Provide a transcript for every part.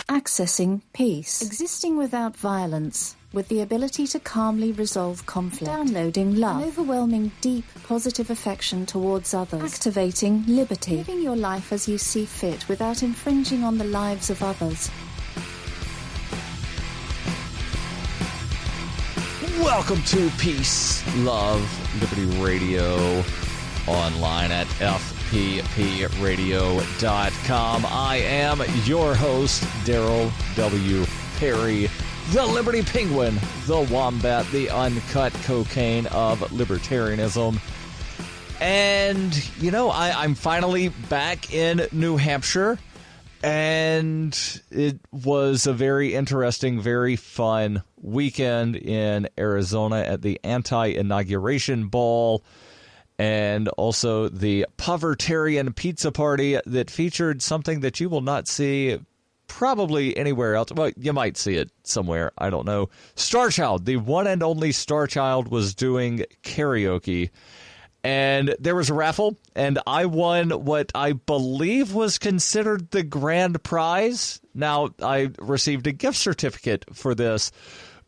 Accessing peace. Existing without violence, with the ability to calmly resolve conflict. Downloading love. An overwhelming, deep, positive affection towards others. Activating liberty. Living your life as you see fit without infringing on the lives of others. Welcome to Peace, Love, Liberty Radio, online at fppradio.com. I am your host, Darryl W. Perry, the Liberty Penguin, the Wombat, the uncut cocaine of libertarianism. And, you know, I'm finally back in New Hampshire, and it was a very interesting, very fun weekend in Arizona at the anti-inauguration ball, and also the Povertarian Pizza Party that featured something that you will not see probably anywhere else. Well, you might see it somewhere. I don't know. Starchild, the one and only Starchild, was doing karaoke. And there was a raffle, and I won what I believe was considered the grand prize. Now, I received a gift certificate for this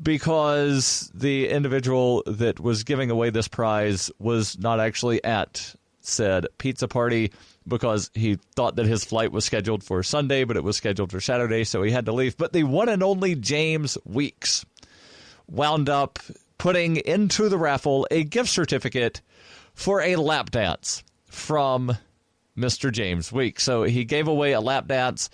because the individual that was giving away this prize was not actually at said pizza party because he thought that his flight was scheduled for Sunday, but it was scheduled for Saturday, so he had to leave. But the one and only James Weeks wound up putting into the raffle a gift certificate for a lap dance from Mr. James Weeks. So he gave away a lap dance,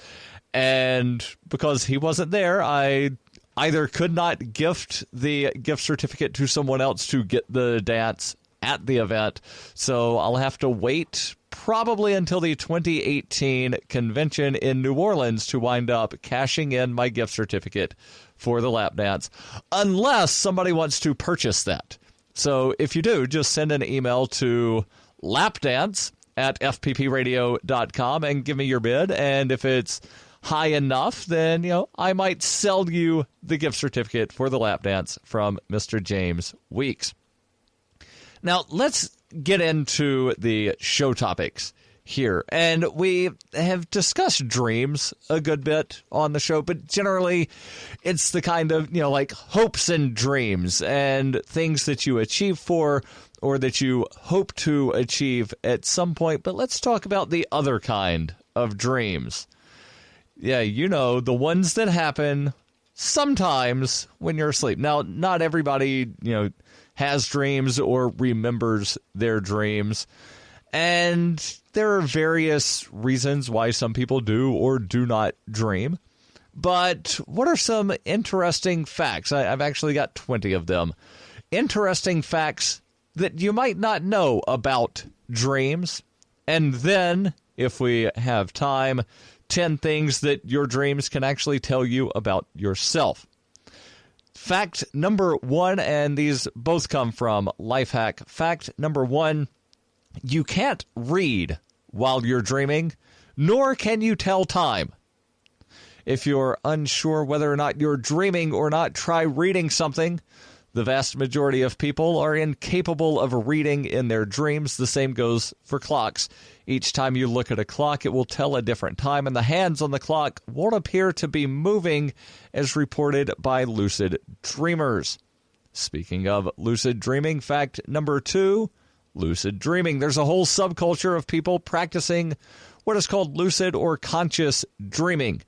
and because he wasn't there, I either could not gift the gift certificate to someone else to get the dance at the event, so I'll have to wait probably until the 2018 convention in New Orleans to wind up cashing in my gift certificate for the lap dance, unless somebody wants to purchase that. So if you do, just send an email to lapdance@fppradio.com and give me your bid. And if it's high enough, then, you know, I might sell you the gift certificate for the lap dance from Mr. James Weeks. Now, let's get into the show topics here. And we have discussed dreams a good bit on the show, but generally it's the kind of, you know, like hopes and dreams and things that you achieve for or that you hope to achieve at some point. But let's talk about the other kind of dreams. Yeah, you know, the ones that happen sometimes when you're asleep. Now, not everybody, you know, has dreams or remembers their dreams. And there are various reasons why some people do or do not dream. But what are some interesting facts? I've actually got 20 of them. Interesting facts that you might not know about dreams. And then, if we have time, 10 things that your dreams can actually tell you about yourself. Fact number 1, and these both come from Lifehack. Fact number 1, you can't read while you're dreaming, nor can you tell time. If you're unsure whether or not you're dreaming or not, try reading something. The vast majority of people are incapable of reading in their dreams. The same goes for clocks. Each time you look at a clock, it will tell a different time, and the hands on the clock won't appear to be moving, as reported by lucid dreamers. Speaking of lucid dreaming, fact number 2, lucid dreaming. There's a whole subculture of people practicing what is called lucid or conscious dreaming.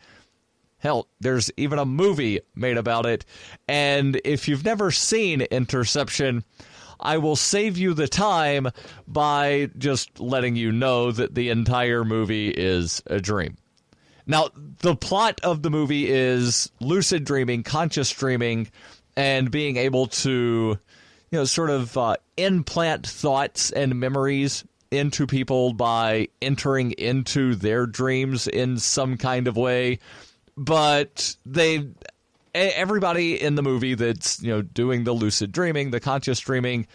Hell, there's even a movie made about it. And if you've never seen Interception, I will save you the time by just letting you know that the entire movie is a dream. Now, the plot of the movie is lucid dreaming, conscious dreaming, and being able to, you know, sort of implant thoughts and memories into people by entering into their dreams in some kind of way. But everybody in the movie that's, you know, doing the lucid dreaming, the conscious dreaming,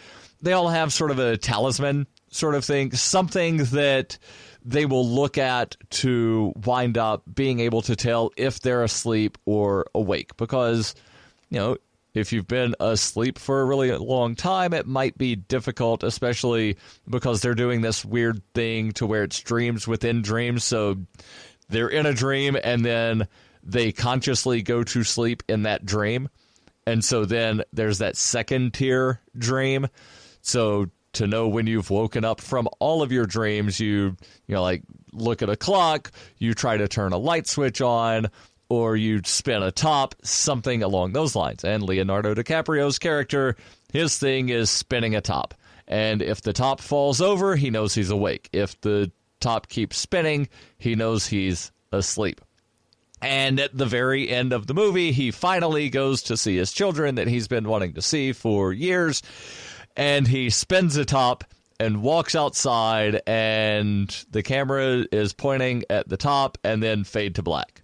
they all have sort of a talisman sort of thing, something that they will look at to wind up being able to tell if they're asleep or awake. Because, you know, if you've been asleep for a really long time, it might be difficult, especially because they're doing this weird thing to where it's dreams within dreams. So they're in a dream and then they consciously go to sleep in that dream. And so then there's that second tier dream. So to know when you've woken up from all of your dreams, you like look at a clock, you try to turn a light switch on, or you spin a top, something along those lines. And Leonardo DiCaprio's character, his thing is spinning a top. And if the top falls over, he knows he's awake. If the top keeps spinning, he knows he's asleep. And at the very end of the movie, he finally goes to see his children that he's been wanting to see for years. And he spins a top and walks outside, and the camera is pointing at the top and then fade to black.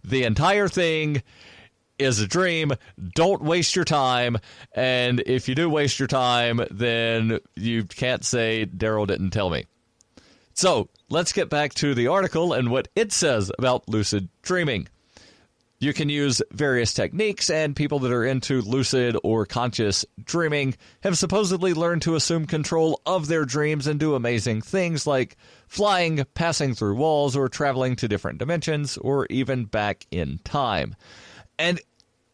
The entire thing is a dream. Don't waste your time. And if you do waste your time, then you can't say Darryl didn't tell me. So let's get back to the article and what it says about lucid dreaming. You can use various techniques, and people that are into lucid or conscious dreaming have supposedly learned to assume control of their dreams and do amazing things like flying, passing through walls, or traveling to different dimensions, or even back in time. And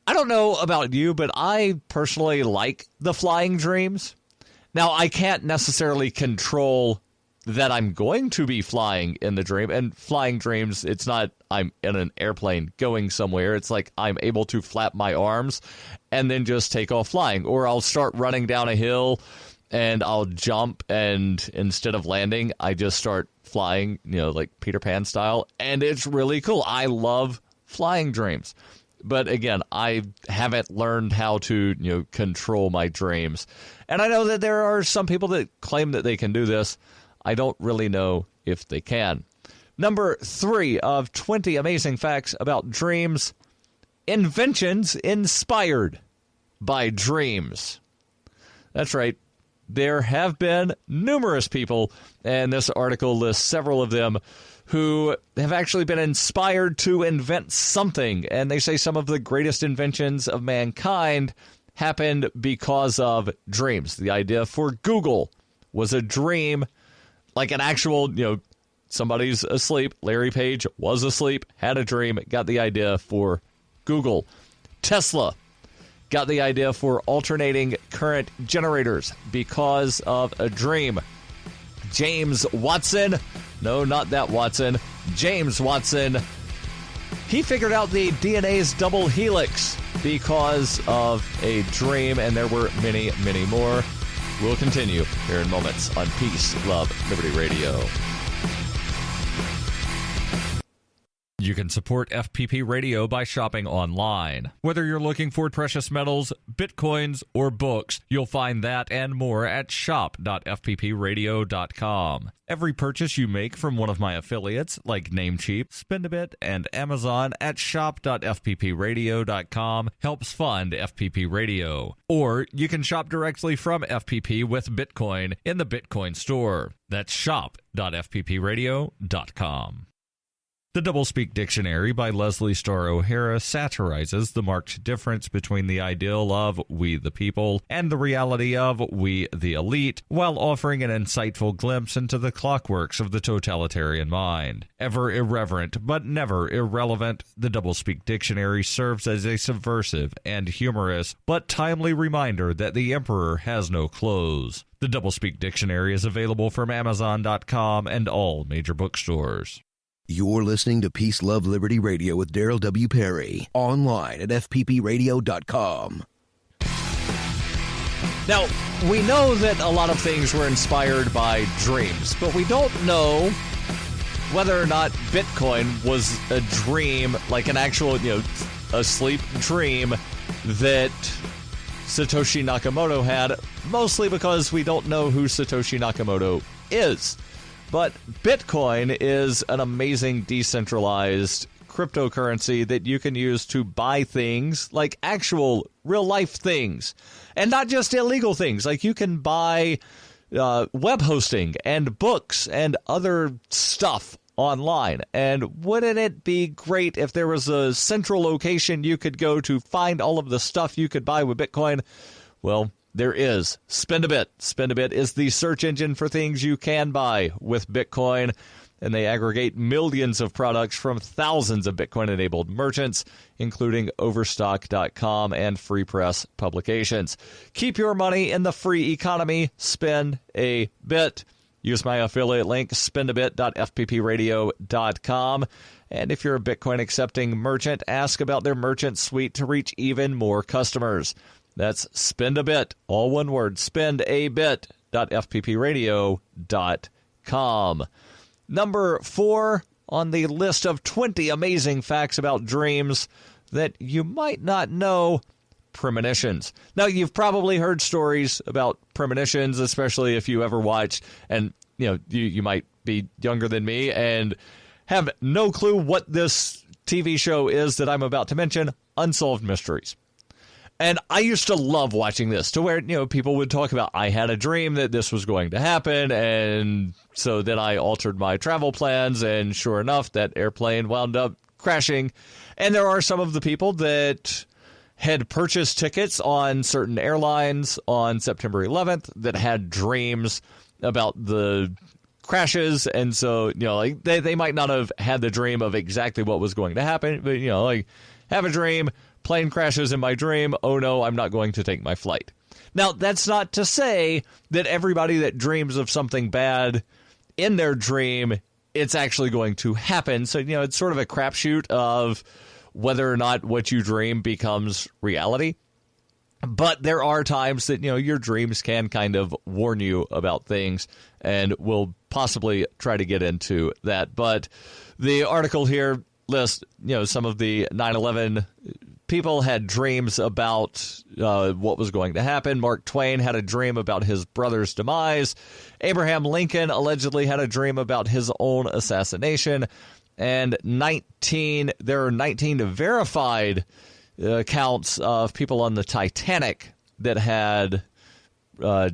I don't know about you, but I personally like the flying dreams. Now, I can't necessarily control that I'm going to be flying in the dream. And flying dreams, it's not I'm in an airplane going somewhere. It's like I'm able to flap my arms and then just take off flying. Or I'll start running down a hill and I'll jump, and instead of landing, I just start flying, like Peter Pan style. And it's really cool. I love flying dreams. But again, I haven't learned how to, control my dreams. And I know that there are some people that claim that they can do this. I don't really know if they can. Number 3 of 20 amazing facts about dreams. Inventions inspired by dreams. That's right. There have been numerous people, and this article lists several of them, who have actually been inspired to invent something. And they say some of the greatest inventions of mankind happened because of dreams. The idea for Google was a dream. Like an actual, somebody's asleep. Larry Page was asleep, had a dream, got the idea for Google. Tesla got the idea for alternating current generators because of a dream. James Watson, no, not that Watson, James Watson, he figured out the DNA's double helix because of a dream, and there were many, many more. We'll continue here in moments on Peace, Love, Liberty Radio. You can support FPP Radio by shopping online. Whether you're looking for precious metals, bitcoins, or books, you'll find that and more at shop.fppradio.com. Every purchase you make from one of my affiliates, like Namecheap, Spendabit, and Amazon at shop.fppradio.com helps fund FPP Radio. Or you can shop directly from FPP with Bitcoin in the Bitcoin store. That's shop.fppradio.com. The Doublespeak Dictionary by Leslie Starr O'Hara satirizes the marked difference between the ideal of we the people and the reality of we the elite, while offering an insightful glimpse into the clockworks of the totalitarian mind. Ever irreverent but never irrelevant, the Doublespeak Dictionary serves as a subversive and humorous but timely reminder that the emperor has no clothes. The Doublespeak Dictionary is available from Amazon.com and all major bookstores. You're listening to Peace, Love, Liberty Radio with Darryl W. Perry, online at fppradio.com. Now, we know that a lot of things were inspired by dreams, but we don't know whether or not Bitcoin was a dream, like an actual, a sleep dream that Satoshi Nakamoto had, mostly because we don't know who Satoshi Nakamoto is. But Bitcoin is an amazing decentralized cryptocurrency that you can use to buy things, like actual real-life things, and not just illegal things. Like you can buy web hosting and books and other stuff online. And wouldn't it be great if there was a central location you could go to find all of the stuff you could buy with Bitcoin? Well, there is. Spendabit. Spendabit is the search engine for things you can buy with Bitcoin. and they aggregate millions of products from thousands of Bitcoin-enabled merchants, including Overstock.com and Free Press publications. Keep your money in the free economy. Spend a bit. Use my affiliate link, spendabit.fppradio.com. And if you're a Bitcoin-accepting merchant, ask about their merchant suite to reach even more customers. That's Spendabit, all one word, spendabit.fppradio.com. Number 4 on the list of 20 amazing facts about dreams that you might not know, premonitions. Now, you've probably heard stories about premonitions, especially if you ever watched, and you might be younger than me and have no clue what this TV show is that I'm about to mention, Unsolved Mysteries. And I used to love watching this, to where, people would talk about, I had a dream that this was going to happen, and so then I altered my travel plans, and sure enough, that airplane wound up crashing. And there are some of the people that had purchased tickets on certain airlines on September 11th that had dreams about the crashes, and so, they might not have had the dream of exactly what was going to happen, but, have a dream, plane crashes in my dream, oh no, I'm not going to take my flight. Now, that's not to say that everybody that dreams of something bad in their dream, it's actually going to happen. So, it's sort of a crapshoot of whether or not what you dream becomes reality. But there are times that, your dreams can kind of warn you about things, and we'll possibly try to get into that. But the article here lists, some of the 9/11 people had dreams about what was going to happen. Mark Twain had a dream about his brother's demise. Abraham Lincoln allegedly had a dream about his own assassination. And there are 19 verified accounts of people on the Titanic that had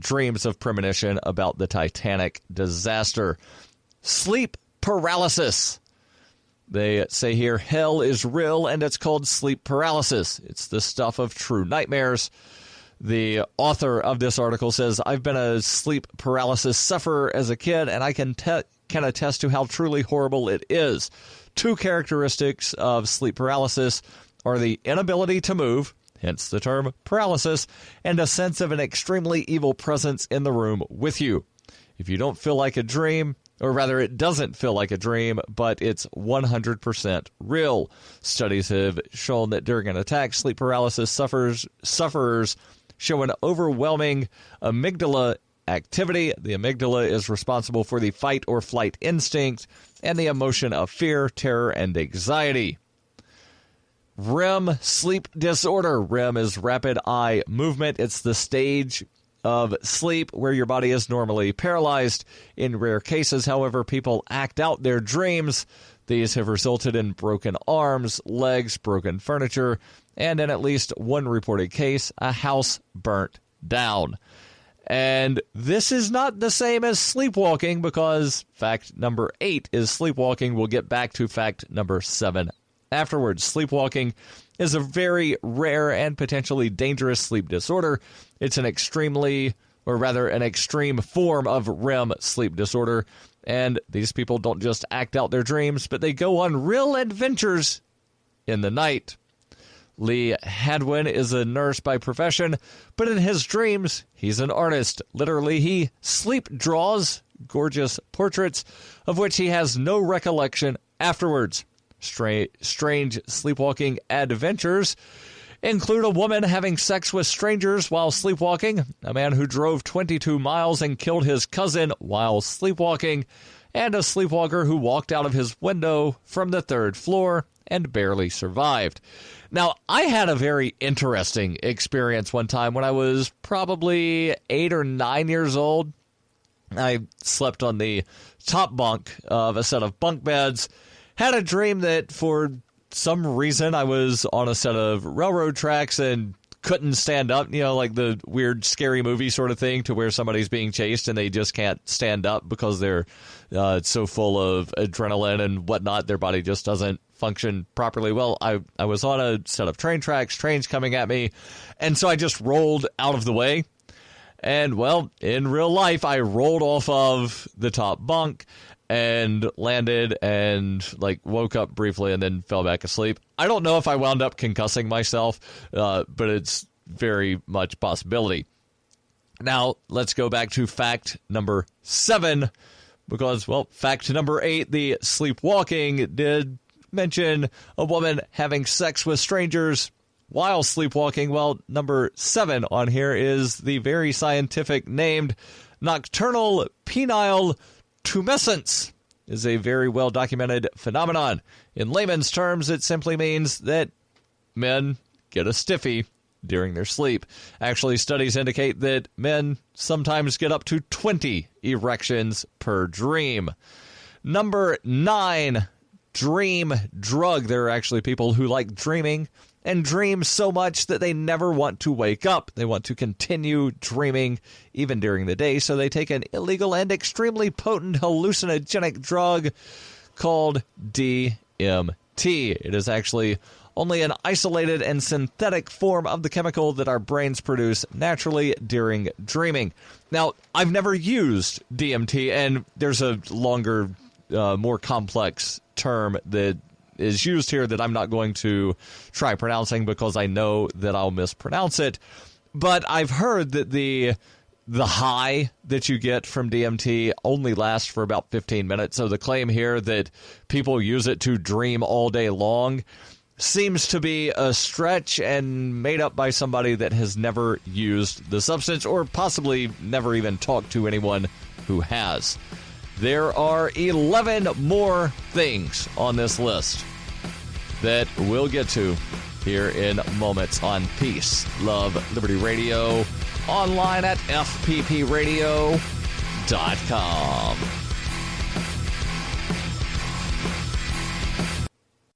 dreams of premonition about the Titanic disaster. Sleep paralysis. They say here, hell is real, and it's called sleep paralysis. It's the stuff of true nightmares. The author of this article says, I've been a sleep paralysis sufferer as a kid, and I can attest to how truly horrible it is. 2 characteristics of sleep paralysis are the inability to move, hence the term paralysis, and a sense of an extremely evil presence in the room with you. If you don't feel like a dream, or rather it doesn't feel like a dream, but it's 100% real. Studies have shown that during an attack, sleep paralysis sufferers show an overwhelming amygdala activity. The amygdala is responsible for the fight or flight instinct and the emotion of fear, terror, and anxiety. REM sleep disorder. REM is rapid eye movement. It's the stage of sleep where your body is normally paralyzed. In rare cases, however, people act out their dreams. These have resulted in broken arms, legs, broken furniture, and in at least one reported case, a house burnt down. And this is not the same as sleepwalking, because fact number 8 is sleepwalking. We'll get back to fact number 7 afterwards. Sleepwalking is a very rare and potentially dangerous sleep disorder. It's an extreme form of REM sleep disorder. And these people don't just act out their dreams, but they go on real adventures in the night. Lee Hadwin is a nurse by profession, but in his dreams, he's an artist. Literally, he sleep draws gorgeous portraits of which he has no recollection afterwards. Strange sleepwalking adventures include a woman having sex with strangers while sleepwalking, a man who drove 22 miles and killed his cousin while sleepwalking, and a sleepwalker who walked out of his window from the 3rd floor and barely survived. Now, I had a very interesting experience one time when I was probably 8 or 9 years old. I slept on the top bunk of a set of bunk beds. Had a dream that for some reason I was on a set of railroad tracks and couldn't stand up, like the weird scary movie sort of thing, to where somebody's being chased and they just can't stand up because they're so full of adrenaline and whatnot. Their body just doesn't function properly. Well, I was on a set of train tracks, trains coming at me, and so I just rolled out of the way. And, well, in real life, I rolled off of the top bunk and landed and like woke up briefly and then fell back asleep. I don't know if I wound up concussing myself, but it's very much possibility. Now, let's go back to fact number 7, because, well, fact number 8, the sleepwalking, did mention a woman having sex with strangers while sleepwalking. Well, number 7 on here is the very scientific named nocturnal penile tumescence. Is a very well-documented phenomenon. In layman's terms, it simply means that men get a stiffy during their sleep. Actually, studies indicate that men sometimes get up to 20 erections per dream. Number 9, dream drug. There are actually people who like dreaming and dream so much that they never want to wake up. They want to continue dreaming even during the day, so they take an illegal and extremely potent hallucinogenic drug called DMT. It is actually only an isolated and synthetic form of the chemical that our brains produce naturally during dreaming. Now, I've never used DMT, and there's a longer, more complex term that is used here that I'm not going to try pronouncing because I know that I'll mispronounce it. But I've heard that the high that you get from DMT only lasts for about 15 minutes. So the claim here that people use it to dream all day long seems to be a stretch and made up by somebody that has never used the substance or possibly never even talked to anyone who has. There are 11 more things on this list that we'll get to here in moments on Peace, Love, Liberty Radio, online at fppradio.com.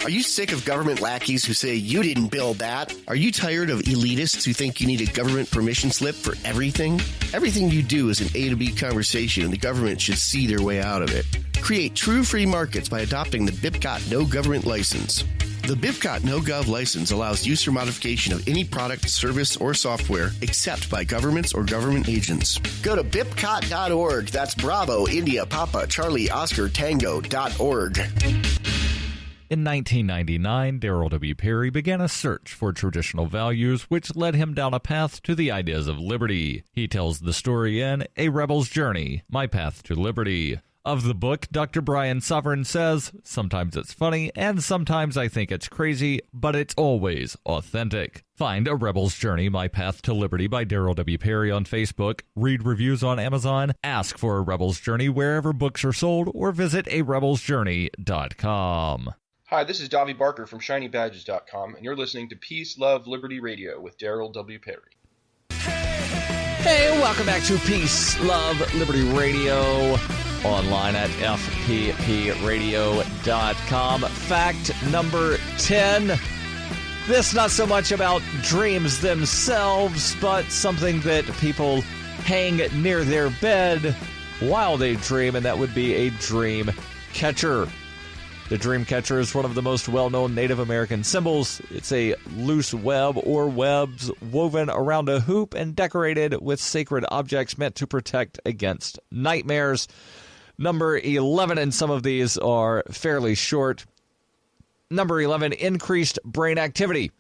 Are you sick of government lackeys who say you didn't build that? Are you tired of elitists who think you need a government permission slip for everything? Everything you do is an A to B conversation, and the government should see their way out of it. Create true free markets by adopting the BIPCOT No Government License. The BIPCOT No Gov license allows use or modification of any product, service, or software except by governments or government agents. Go to BIPCOT.org. That's Bravo, India, Papa, Charlie, Oscar, Tango.org. In 1999, Darryl W. Perry began a search for traditional values, which led him down a path to the ideas of liberty. He tells the story in A Rebel's Journey, My Path to Liberty. Of the book, Dr. Brian Sovereign says, sometimes it's funny, and sometimes I think it's crazy, but it's always authentic. Find A Rebel's Journey, My Path to Liberty by Darryl W. Perry on Facebook, read reviews on Amazon, ask for A Rebel's Journey wherever books are sold, or visit arebelsjourney.com. Hi, this is Davi Barker from ShinyBadges.com, and you're listening to Peace, Love, Liberty Radio with Darryl W. Perry. Hey, welcome back to Peace, Love, Liberty Radio, online at fppradio.com. Fact number 10. This not so much about dreams themselves, but something that people hang near their bed while they dream, and that would be a dream catcher. The dream catcher is one of the most well-known Native American symbols. It's a loose web or webs woven around a hoop and decorated with sacred objects meant to protect against nightmares. Number 11, and some of these are fairly short. Number 11, increased brain activity.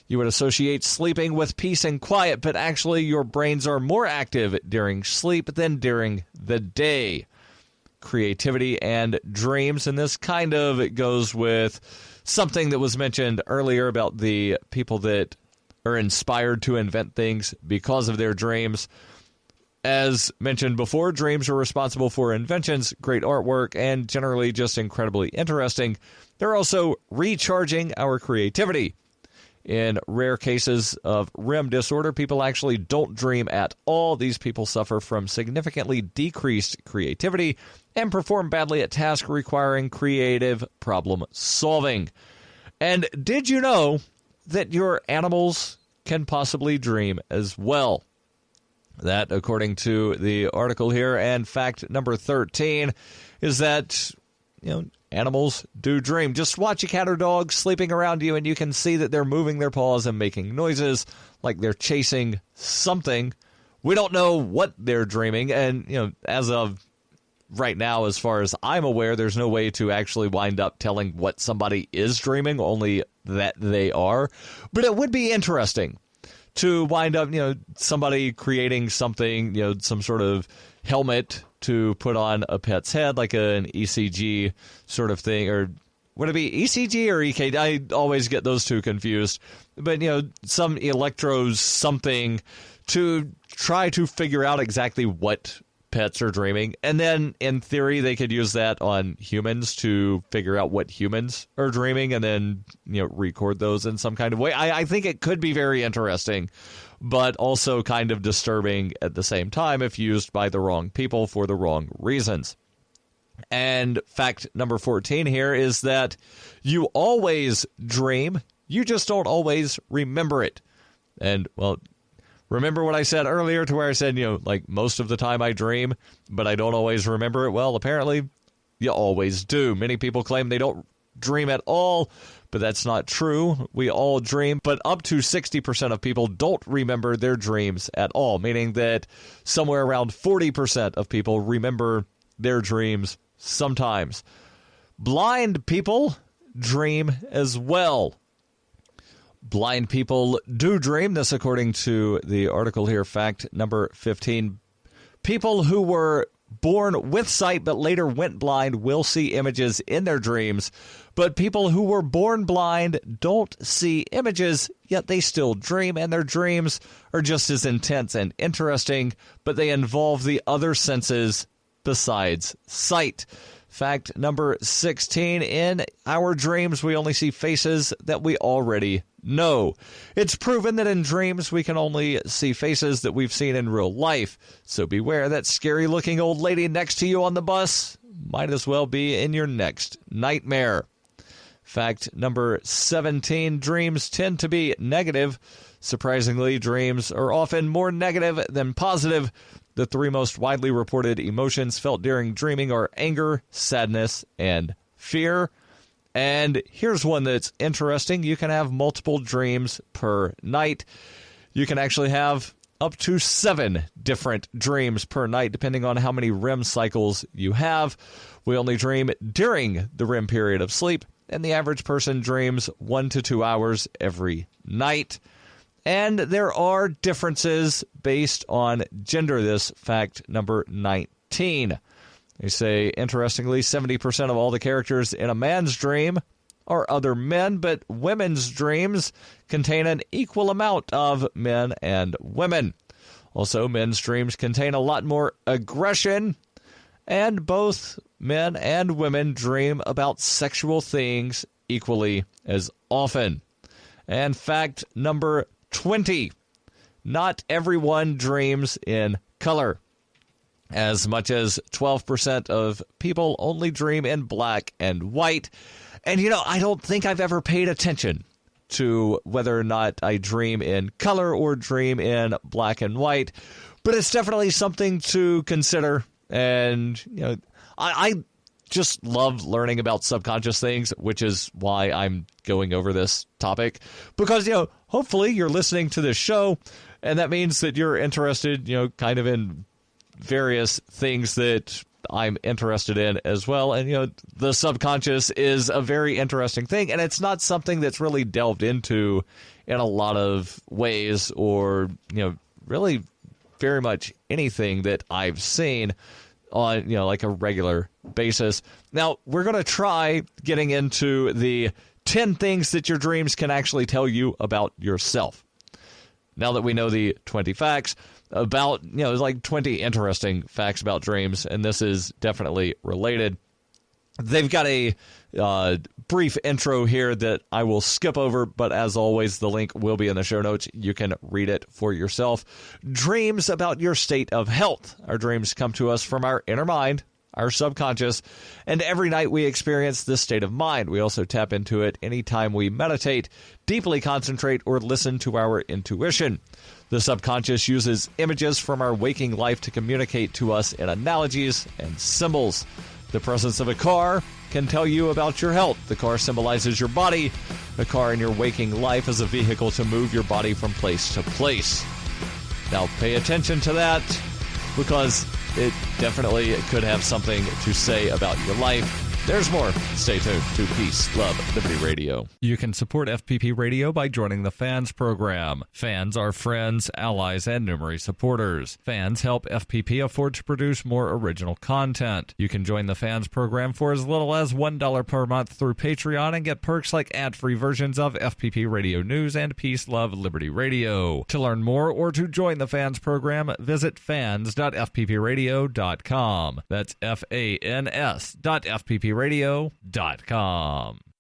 You would associate sleeping with peace and quiet, but actually your brains are more active during sleep than during the day. Creativity and dreams, and this kind of goes with something that was mentioned earlier about the people that are inspired to invent things because of their dreams. As mentioned before, dreams are responsible for inventions, great artwork, and generally just incredibly interesting. They're also recharging our creativity. In rare cases of REM disorder, people actually don't dream at all. These people suffer from significantly decreased creativity and perform badly at tasks requiring creative problem solving. And did you know that your animals can possibly dream as well? That, according to the article here, and fact number 13, is that, animals do dream. Just watch a cat or dog sleeping around you, and you can see that they're moving their paws and making noises like they're chasing something. We don't know what they're dreaming, and, as of right now, as far as I'm aware, there's no way to actually wind up telling what somebody is dreaming, only that they are. But it would be interesting to wind up, somebody creating something, some sort of helmet to put on a pet's head, like an ECG sort of thing, or would it be ECG or EKG? I always get those two confused. But, some electros something to try to figure out exactly what pets are dreaming. And then, in theory, they could use that on humans to figure out what humans are dreaming and then, record those in some kind of way. I think it could be very interesting, but also kind of disturbing at the same time if used by the wrong people for the wrong reasons. And fact number 14 here is that you always dream, you just don't always remember it. And, well, remember what I said earlier to where I said, like most of the time I dream, but I don't always remember it? Well, apparently you always do. Many people claim they don't dream at all, but that's not true. We all dream, but up to 60% of people don't remember their dreams at all, meaning that somewhere around 40% of people remember their dreams sometimes. Blind people dream as well. Blind people do dream. This according to the article here, fact number 15. People who were born with sight but later went blind will see images in their dreams. But people who were born blind don't see images, yet they still dream, and their dreams are just as intense and interesting, but they involve the other senses besides sight. Fact number 16, in our dreams, we only see faces that we already know. It's proven that in dreams, we can only see faces that we've seen in real life. So beware, that scary-looking old lady next to you on the bus might as well be in your next nightmare. Fact number 17, dreams tend to be negative. Surprisingly, dreams are often more negative than positive. The three most widely reported emotions felt during dreaming are anger, sadness, and fear. And here's one that's interesting. You can have multiple dreams per night. You can actually have up to 7 different dreams per night, depending on how many REM cycles you have. We only dream during the REM period of sleep, and the average person dreams 1 to 2 hours every night. And there are differences based on gender. This fact number 19. They say, interestingly, 70% of all the characters in a man's dream are other men, but women's dreams contain an equal amount of men and women. Also, men's dreams contain a lot more aggression, and both men and women dream about sexual things equally as often. And fact number 20. Not everyone dreams in color. As much as 12% of people only dream in black and white. And, I don't think I've ever paid attention to whether or not I dream in color or dream in black and white. But it's definitely something to consider. And, I just love learning about subconscious things, which is why I'm going over this topic. Because, hopefully you're listening to this show, and that means that you're interested, kind of in various things that I'm interested in as well. And, the subconscious is a very interesting thing, and it's not something that's really delved into in a lot of ways or, really very much anything that I've seen on, like a regular basis. Now, we're going to try getting into the 10 things that your dreams can actually tell you about yourself. Now that we know the 20 facts about, there's like 20 interesting facts about dreams, and this is definitely related. They've got a brief intro here that I will skip over, but as always, the link will be in the show notes. You can read it for yourself. Dreams about your state of health. Our dreams come to us from our inner mind, our subconscious, and every night we experience this state of mind. We also tap into it anytime we meditate, deeply concentrate, or listen to our intuition. The subconscious uses images from our waking life to communicate to us in analogies and symbols. The presence of a car can tell you about your health. The car symbolizes your body. The car in your waking life is a vehicle to move your body from place to place. Now pay attention to that, because it definitely could have something to say about your life. There's more. Stay tuned to Peace, Love, Liberty Radio. You can support FPP Radio by joining the Fans program. Fans are friends, allies, and numerous supporters. Fans help FPP afford to produce more original content. You can join the Fans program for as little as $1 per month through Patreon and get perks like ad-free versions of FPP Radio News and Peace, Love, Liberty Radio. To learn more or to join the Fans program, visit fans.fppradio.com. That's FANS.fppradio.com.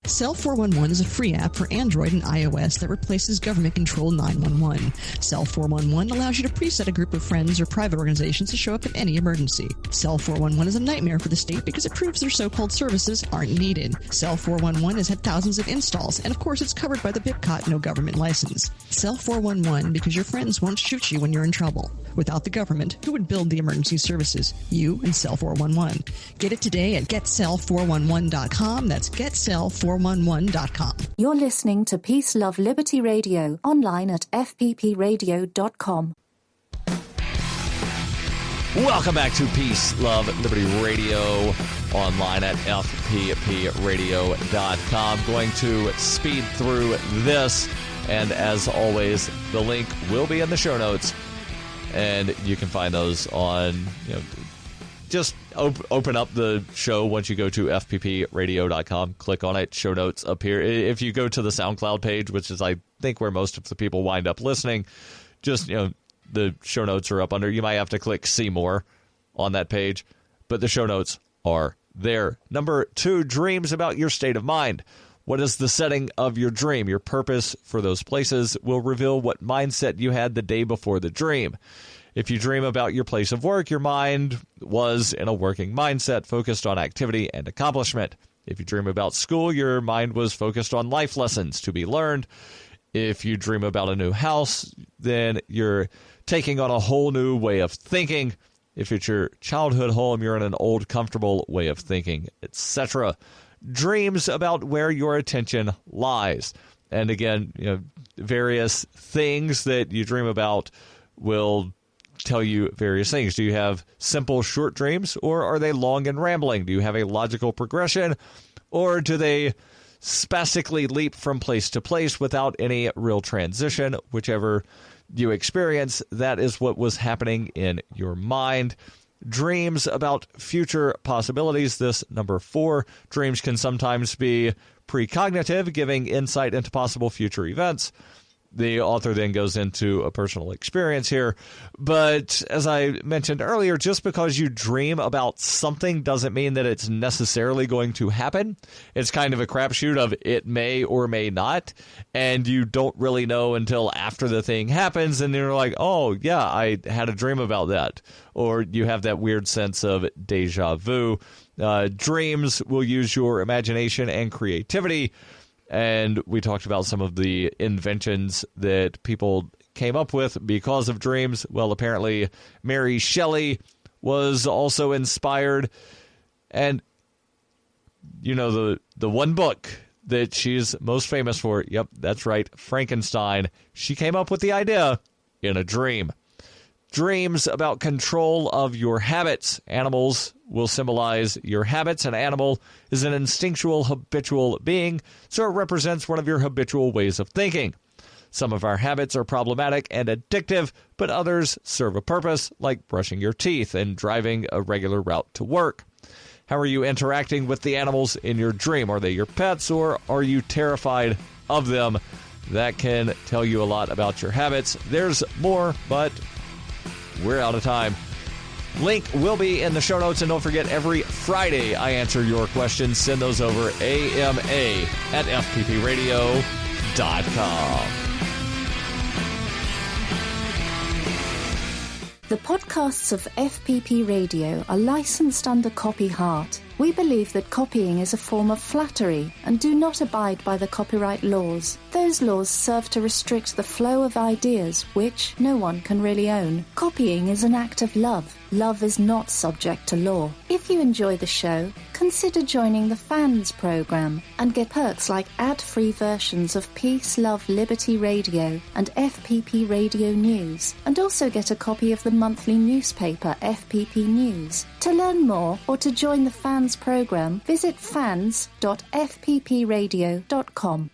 Cell 411 is a free app for Android and iOS that replaces government-controlled 911. Cell 411 allows you to preset a group of friends or private organizations to show up in any emergency. Cell 411 is a nightmare for the state because it proves their so-called services aren't needed. Cell 411 has had thousands of installs, and of course it's covered by the BIPCOT no government license. Cell 411 because your friends won't shoot you when you're in trouble. Without the government, who would build the emergency services? You and Cell 411. Get it today at getcell411.com. That's getcell411.com. You're listening to Peace, Love, Liberty Radio, online at fppradio.com. Welcome back to Peace, Love, Liberty Radio, online at fppradio.com. Going to speed through this, and as always, the link will be in the show notes, and you can find those on, just open up the show once you go to fppradio.com, click on it, show notes appear. If you go to the SoundCloud page, which is, I think, where most of the people wind up listening, just, the show notes are up under. You might have to click see more on that page, but the show notes are there. Number 2, dreams about your state of mind. What is the setting of your dream? Your purpose for those places will reveal what mindset you had the day before the dream. If you dream about your place of work, your mind was in a working mindset focused on activity and accomplishment. If you dream about school, your mind was focused on life lessons to be learned. If you dream about a new house, then you're taking on a whole new way of thinking. If it's your childhood home, you're in an old, comfortable way of thinking, etc. Dreams about where your attention lies. And again, various things that you dream about will tell you various things. Do you have simple, short dreams, or are they long and rambling? Do you have a logical progression, or do they spastically leap from place to place without any real transition? Whichever you experience, that is what was happening in your mind. Dreams about future possibilities. This number 4, dreams can sometimes be precognitive, giving insight into possible future events. The author then goes into a personal experience here. But as I mentioned earlier, just because you dream about something doesn't mean that it's necessarily going to happen. It's kind of a crapshoot of it may or may not. And you don't really know until after the thing happens. And you're like, oh, yeah, I had a dream about that. Or you have that weird sense of deja vu. Dreams will use your imagination and creativity. And we talked about some of the inventions that people came up with because of dreams. Well, apparently Mary Shelley was also inspired. And, the one book that she's most famous for, yep, that's right, Frankenstein. She came up with the idea in a dream. Dreams about control of your habits. Animals will symbolize your habits. An animal is an instinctual, habitual being, so it represents one of your habitual ways of thinking. Some of our habits are problematic and addictive, but others serve a purpose, like brushing your teeth and driving a regular route to work. How are you interacting with the animals in your dream? Are they your pets, or are you terrified of them? That can tell you a lot about your habits. There's more, but we're out of time. Link will be in the show notes, and don't forget, every Friday I answer your questions. Send those over ama@fppradio.com. The podcasts of FPP Radio are licensed under Copy Heart. We believe that copying is a form of flattery and do not abide by the copyright laws. Those laws serve to restrict the flow of ideas which no one can really own. Copying is an act of love. Love is not subject to law. If you enjoy the show, consider joining the Fans program and get perks like ad-free versions of Peace, Love, Liberty Radio and FPP Radio News, and also get a copy of the monthly newspaper FPP News. To learn more or to join the Fans program, visit fans.fppradio.com.